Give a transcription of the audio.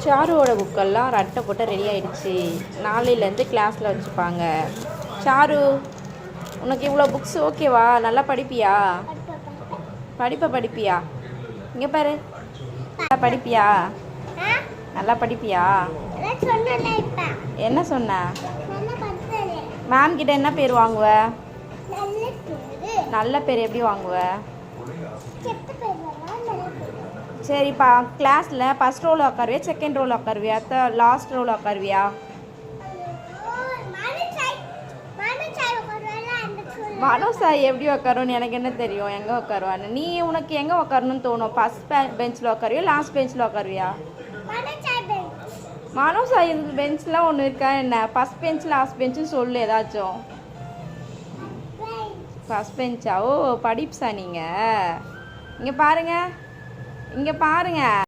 சாருவோட புக்கெல்லாம் ரட்டை போட்டு ரெடி ஆகிடுச்சு. நாளையிலேருந்து கிளாஸில் வச்சுப்பாங்க. சாரு, உனக்கு இவ்வளோ புக்ஸ் ஓகேவா? நல்லா படிப்பியா? படிப்பியா? இங்கே பாரு, நல்லா படிப்பியா? நல்லா படிப்பியா? என்ன சொன்ன? மேம் கிட்ட என்ன பேர் வாங்குவ? நல்ல பேர் எப்படி வாங்குவ? சரிப்பா, கிளாஸில் ஃபஸ்ட் ரோவில் உட்காருவியா, செகண்ட் ரோவில் உட்காருவியா, லாஸ்ட் ரோவில் உட்காருவியா? மனோசாய் எப்படி உட்காருன்னு எனக்கு என்ன தெரியும் எங்கே உட்காருவான்னு. நீ உனக்கு எங்கே உட்காரணும்னு தோணும்? ஃபஸ்ட் பெஞ்சில் உட்காருவியா, லாஸ்ட் பெஞ்சில் உட்காருவியா? மனோசாய் பெஞ்ச்லாம் ஒன்று இருக்கா என்ன? ஃபஸ்ட் பெஞ்ச் லாஸ்ட் பெஞ்சுன்னு சொல்லு ஏதாச்சும். ஃபஸ்ட் பெஞ்சா? ஓ, படிப்ஸா நீங்கள்? இங்கே பாருங்கள்.